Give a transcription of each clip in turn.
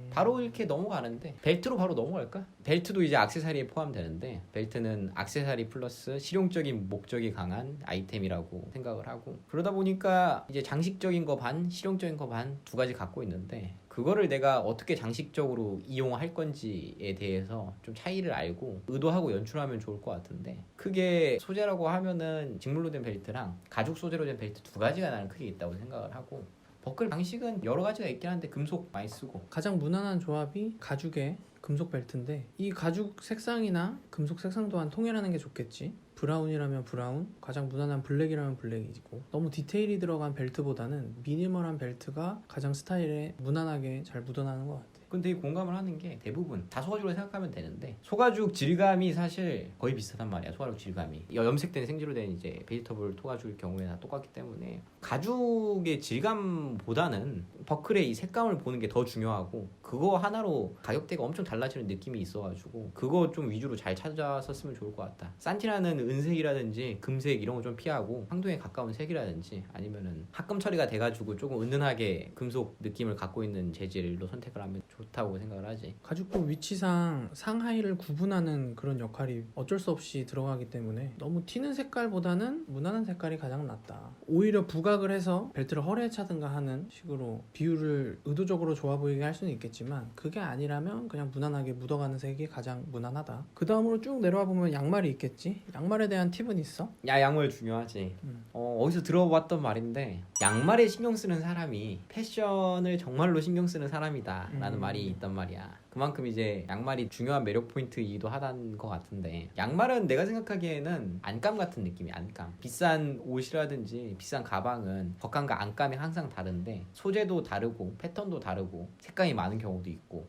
바로 이렇게 넘어가는데 벨트로 바로 넘어갈까? 벨트도 이제 액세서리에 포함되는데 벨트는 액세서리 플러스 실용적인 목적이 강한 아이템이라고 생각을 하고 그러다 보니까 이제 장식적인 거 반, 실용적인 거 반 두 가지 갖고 있는데 그거를 내가 어떻게 장식적으로 이용할 건지에 대해서 좀 차이를 알고 의도하고 연출하면 좋을 것 같은데 크게 소재라고 하면은 직물로 된 벨트랑 가죽 소재로 된 벨트 두 가지가 나는 크게 있다고 생각을 하고 버클 방식은 여러 가지가 있긴 한데 금속 많이 쓰고 가장 무난한 조합이 가죽의 금속 벨트인데 이 가죽 색상이나 금속 색상 또한 통일하는 게 좋겠지. 브라운이라면 브라운, 가장 무난한 블랙이라면 블랙이고 너무 디테일이 들어간 벨트보다는 미니멀한 벨트가 가장 스타일에 무난하게 잘 묻어나는 것 같아. 근데 공감을 하는 게 대부분 다 소가죽으로 생각하면 되는데 소가죽 질감이 사실 거의 비슷하단 말이야. 소가죽 질감이 염색된 생지로 된 이제 베지터블 토가죽일 경우에 다 똑같기 때문에 가죽의 질감보다는 버클의 이 색감을 보는 게 더 중요하고 그거 하나로 가격대가 엄청 달라지는 느낌이 있어가지고 그거 좀 위주로 잘 찾아서 쓰면 좋을 것 같다. 산티나는 은색이라든지 금색 이런 거 좀 피하고 황동에 가까운 색이라든지 아니면은 합금 처리가 돼가지고 조금 은은하게 금속 느낌을 갖고 있는 재질로 선택을 하면 좋다고 생각을 하지. 가죽도 위치상 상하이를 구분하는 그런 역할이 어쩔 수 없이 들어가기 때문에 너무 튀는 색깔보다는 무난한 색깔이 가장 낫다. 오히려 부각을 해서 벨트를 허리에 차든가 하는 식으로 비율을 의도적으로 좋아 보이게 할 수는 있겠지만 그게 아니라면 그냥 무난하게 묻어가는 색이 가장 무난하다. 그 다음으로 쭉 내려와 보면 양말이 있겠지? 양말에 대한 팁은 있어? 야, 양말 중요하지. 어디서 들어봤던 말인데 양말에 신경 쓰는 사람이 패션을 정말로 신경 쓰는 사람이다 라는 말이 있단 말이야. 그만큼 이제 양말이 중요한 매력 포인트이기도 하다는 것 같은데 양말은 내가 생각하기에는 안감 같은 느낌이야. 안감. 비싼 옷이라든지 비싼 가방은 겉감과 안감이 항상 다른데 소재도 다르고 패턴도 다르고 색감이 많은 경우도 있고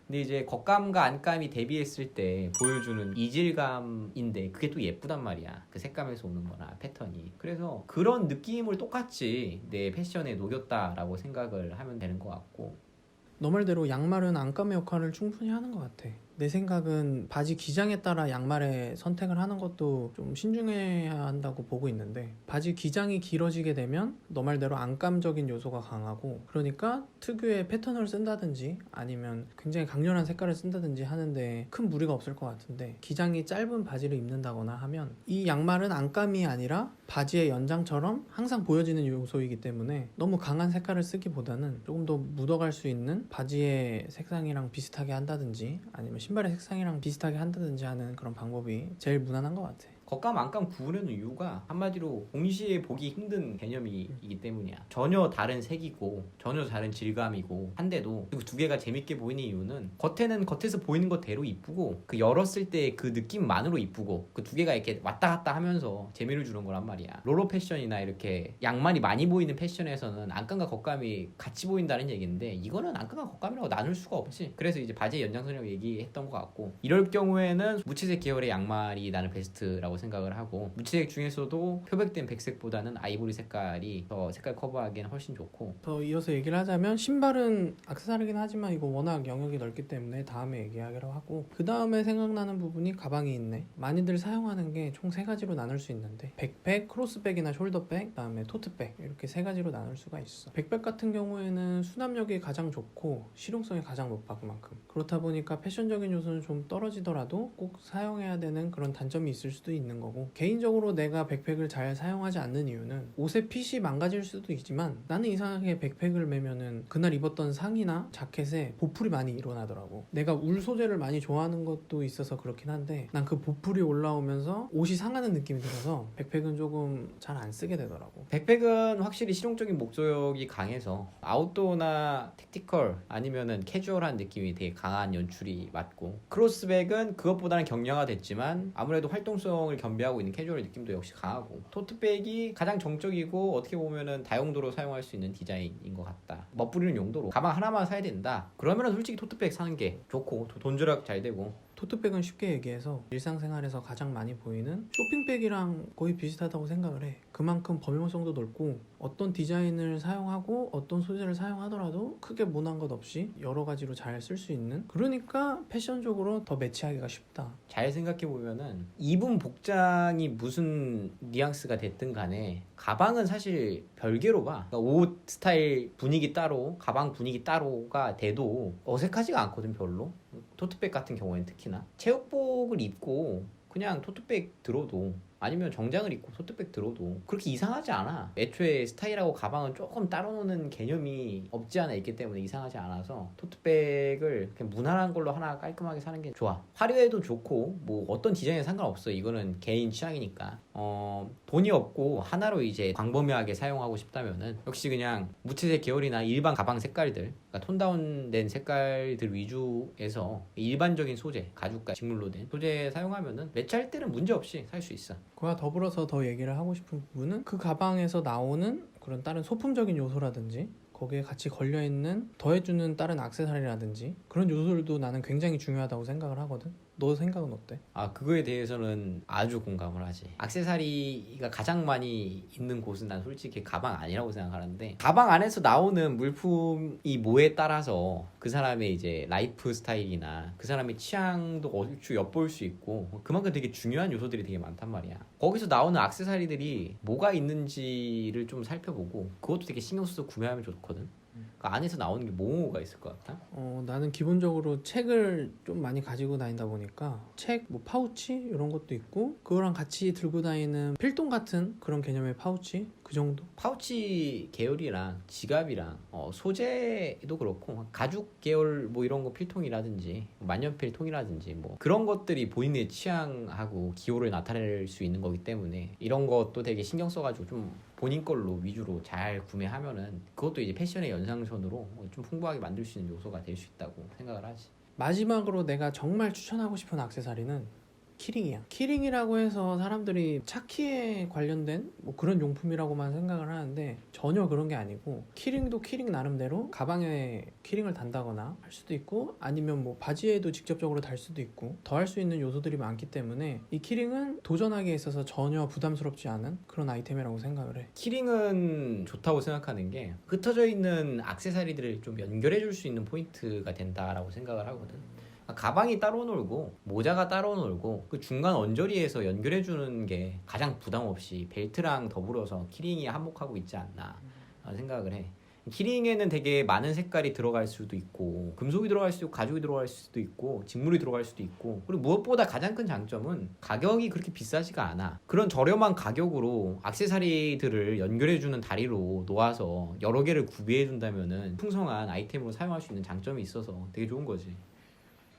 근데 이제 겉감과 안감이 대비했을 때 보여주는 이질감인데 그게 또 예쁘단 말이야. 그 색감에서 오는 거나 패턴이. 그래서 그런 느낌을 똑같이 내 패션에 녹였다라고 생각을 하면 되는 것 같고 너 말대로 양말은 안감의 역할을 충분히 하는 것 같아. 내 생각은 바지 기장에 따라 양말의 선택을 하는 것도 좀 신중해야 한다고 보고 있는데 바지 기장이 길어지게 되면 너 말대로 안감적인 요소가 강하고 그러니까 특유의 패턴을 쓴다든지 아니면 굉장히 강렬한 색깔을 쓴다든지 하는데 큰 무리가 없을 것 같은데 기장이 짧은 바지를 입는다거나 하면 이 양말은 안감이 아니라 바지의 연장처럼 항상 보여지는 요소이기 때문에 너무 강한 색깔을 쓰기보다는 조금 더 묻어갈 수 있는 바지의 색상이랑 비슷하게 한다든지 아니면 신발의 색상이랑 비슷하게 한다든지 하는 그런 방법이 제일 무난한 것 같아. 겉감 안감 구분하는 이유가 한마디로 동시에 보기 힘든 개념이기 때문이야. 전혀 다른 색이고 전혀 다른 질감이고 한데도 그리고 두 개가 재밌게 보이는 이유는 겉에는 겉에서 보이는 것대로 이쁘고 그 열었을 때 그 느낌만으로 이쁘고 그 두 개가 이렇게 왔다 갔다 하면서 재미를 주는 거란 말이야. 롤러 패션이나 이렇게 양말이 많이 보이는 패션에서는 안감과 겉감이 같이 보인다는 얘기인데 이거는 안감과 겉감이라고 나눌 수가 없지. 그래서 이제 바지의 연장선이라고 얘기했던 것 같고 이럴 경우에는 무채색 계열의 양말이 나는 베스트라고 생각을 하고 무채색 중에서도 표백된 백색보다는 아이보리 색깔이 더 색깔 커버하기에는 훨씬 좋고 더 이어서 얘기를 하자면 신발은 액세서리긴 하지만 이거 워낙 영역이 넓기 때문에 다음에 얘기하기로 하고 그 다음에 생각나는 부분이 가방이 있네. 많이들 사용하는 게 총 세 가지로 나눌 수 있는데 백팩, 크로스백이나 숄더백, 그다음에 토트백 이렇게 세 가지로 나눌 수가 있어. 백팩 같은 경우에는 수납력이 가장 좋고 실용성이 가장 높아 그만큼. 그렇다 보니까 패션적인 요소는 좀 떨어지더라도 꼭 사용해야 되는 그런 단점이 있을 수도 있는 거고 개인적으로 내가 백팩을 잘 사용하지 않는 이유는 옷의 핏이 망가질 수도 있지만 나는 이상하게 백팩을 매면은 그날 입었던 상의나 자켓에 보풀이 많이 일어나더라고. 내가 울 소재를 많이 좋아하는 것도 있어서 그렇긴 한데 난 그 보풀이 올라오면서 옷이 상하는 느낌이 들어서 백팩은 조금 잘 안 쓰게 되더라고. 백팩은 확실히 실용적인 목적이 강해서 아웃도어나 택티컬 아니면은 캐주얼한 느낌이 되게 강한 연출이 맞고 크로스백은 그것보다는 경량화됐지만 아무래도 활동성을 겸비하고 있는 캐주얼 느낌도 역시 강하고 토트백이 가장 정적이고 어떻게 보면은 다용도로 사용할 수 있는 디자인인 것 같다. 멋부리는 용도로 가방 하나만 사야 된다 그러면은 솔직히 토트백 사는 게 좋고 돈 절약 잘 되고 토트백은 쉽게 얘기해서 일상생활에서 가장 많이 보이는 쇼핑백이랑 거의 비슷하다고 생각을 해. 그만큼 범용성도 넓고 어떤 디자인을 사용하고 어떤 소재를 사용하더라도 크게 모난 것 없이 여러 가지로 잘 쓸 수 있는, 그러니까 패션적으로 더 매치하기가 쉽다. 잘 생각해보면은 입은 복장이 무슨 뉘앙스가 됐든 간에 가방은 사실 별개로 봐. 그러니까 옷 스타일 분위기 따로, 가방 분위기 따로가 돼도 어색하지가 않거든 별로. 토트백 같은 경우에는 특히나 체육복을 입고 그냥 토트백 들어도, 아니면 정장을 입고 토트백 들어도 그렇게 이상하지 않아. 애초에 스타일하고 가방은 조금 따로 노는 개념이 없지 않아 있기 때문에 이상하지 않아서 토트백을 그냥 무난한 걸로 하나 깔끔하게 사는 게 좋아. 화려해도 좋고 뭐 어떤 디자인에 상관없어. 이거는 개인 취향이니까. 돈이 없고 하나로 이제 광범위하게 사용하고 싶다면은 역시 그냥 무채색 계열이나 일반 가방 색깔들, 그러니까 톤 다운된 색깔들 위주에서 일반적인 소재, 가죽과 직물로 된 소재 사용하면은 매치할 때는 문제 없이 살 수 있어. 그와 더불어서 더 얘기를 하고 싶은 부분은 그 가방에서 나오는 그런 다른 소품적인 요소라든지 거기에 같이 걸려있는 더해주는 다른 액세서리라든지 그런 요소들도 나는 굉장히 중요하다고 생각을 하거든. 너 생각은 어때? 그거에 대해서는 아주 공감을 하지. 액세서리가 가장 많이 있는 곳은 난 솔직히 가방 아니라고 생각하는데, 가방 안에서 나오는 물품이 뭐에 따라서 그 사람의 이제 라이프 스타일이나 그 사람의 취향도 얼추 엿볼 수 있고, 그만큼 되게 중요한 요소들이 되게 많단 말이야. 거기서 나오는 액세서리들이 뭐가 있는지를 좀 살펴보고 그것도 되게 신경 써서 구매하면 좋거든. 그 안에서 나오는 게 뭐가 있을 것 같아? 나는 기본적으로 책을 좀 많이 가지고 다니다 보니까 책, 뭐 파우치 이런 것도 있고 그거랑 같이 들고 다니는 필통 같은 그런 개념의 파우치, 그 정도? 파우치 계열이랑 지갑이랑 소재도 그렇고 가죽 계열 뭐 이런 거 필통이라든지 만년필 통이라든지 뭐 그런 것들이 본인의 취향하고 기호를 나타낼 수 있는 거기 때문에 이런 것도 되게 신경 써가지고 좀 본인 걸로 위주로 잘 구매하면은 그것도 이제 패션의 연상선으로 좀 풍부하게 만들 수 있는 요소가 될 수 있다고 생각을 하지. 마지막으로 내가 정말 추천하고 싶은 액세서리는 키링이야. 키링이라고 해서 사람들이 차키에 관련된 뭐 그런 용품이라고만 생각을 하는데 전혀 그런 게 아니고, 키링도 키링 나름대로 가방에 키링을 단다거나 할 수도 있고 아니면 뭐 바지에도 직접적으로 달 수도 있고 더 할 수 있는 요소들이 많기 때문에 이 키링은 도전하기에 있어서 전혀 부담스럽지 않은 그런 아이템이라고 생각을 해. 키링은 좋다고 생각하는 게 흩어져 있는 액세서리들을 좀 연결해 줄 수 있는 포인트가 된다라고 생각을 하거든. 가방이 따로 놀고 모자가 따로 놀고 그 중간 언저리에서 연결해 주는 게 가장 부담 없이 벨트랑 더불어서 키링이 한몫하고 있지 않나 생각을 해. 키링에는 되게 많은 색깔이 들어갈 수도 있고 금속이 들어갈 수도 있고 가죽이 들어갈 수도 있고 직물이 들어갈 수도 있고, 그리고 무엇보다 가장 큰 장점은 가격이 그렇게 비싸지가 않아. 그런 저렴한 가격으로 액세서리들을 연결해주는 다리로 놓아서 여러 개를 구비해준다면은 풍성한 아이템으로 사용할 수 있는 장점이 있어서 되게 좋은 거지.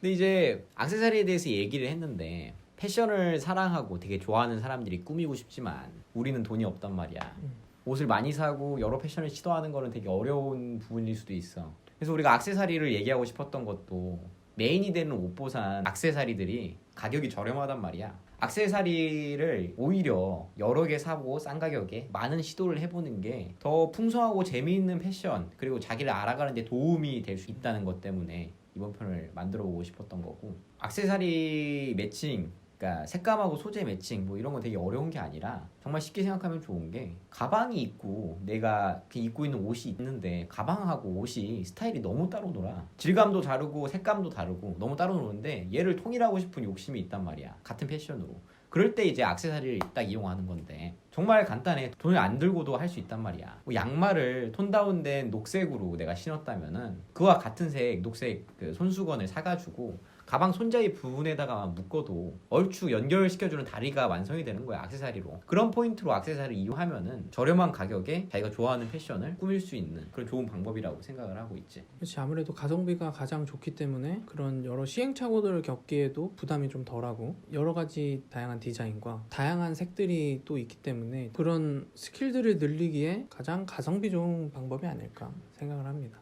근데 이제 액세서리에 대해서 얘기를 했는데 패션을 사랑하고 되게 좋아하는 사람들이 꾸미고 싶지만 우리는 돈이 없단 말이야. 옷을 많이 사고 여러 패션을 시도하는 거는 되게 어려운 부분일 수도 있어. 그래서 우리가 액세서리를 얘기하고 싶었던 것도 메인이 되는 옷보산 액세서리들이 가격이 저렴하단 말이야. 액세서리를 오히려 여러 개 사고 싼 가격에 많은 시도를 해보는 게 더 풍성하고 재미있는 패션, 그리고 자기를 알아가는 데 도움이 될 수 있다는 것 때문에 이번 편을 만들어 보고 싶었던 거고, 액세서리 매칭, 그러니까 색감하고 소재 매칭 뭐 이런 거 되게 어려운 게 아니라 정말 쉽게 생각하면 좋은 게, 가방이 있고 내가 입고 있는 옷이 있는데 가방하고 옷이 스타일이 너무 따로 놀아. 질감도 다르고 색감도 다르고 너무 따로 노는데 얘를 통일하고 싶은 욕심이 있단 말이야, 같은 패션으로. 그럴 때 이제 액세서리를 딱 이용하는 건데 정말 간단해. 돈을 안 들고도 할 수 있단 말이야. 뭐 양말을 톤 다운된 녹색으로 내가 신었다면은 그와 같은 색 녹색 그 손수건을 사가지고 가방 손잡이 부분에다가 묶어도 얼추 연결시켜주는 다리가 완성이 되는 거야, 액세서리로. 그런 포인트로 액세서리를 이용하면은 저렴한 가격에 자기가 좋아하는 패션을 꾸밀 수 있는 그런 좋은 방법이라고 생각을 하고 있지. 그렇지, 아무래도 가성비가 가장 좋기 때문에 그런 여러 시행착오들을 겪기에도 부담이 좀 덜하고 여러 가지 다양한 디자인과 다양한 색들이 또 있기 때문에 그런 스킬들을 늘리기에 가장 가성비 좋은 방법이 아닐까 생각을 합니다.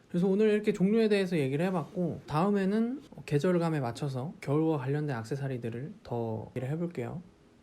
그래서 오늘 이렇게 종류에 대해서 얘기를 해봤고, 다음에는 계절감에 맞춰서 겨울과 관련된 액세서리들을 더 얘기를 해볼게요.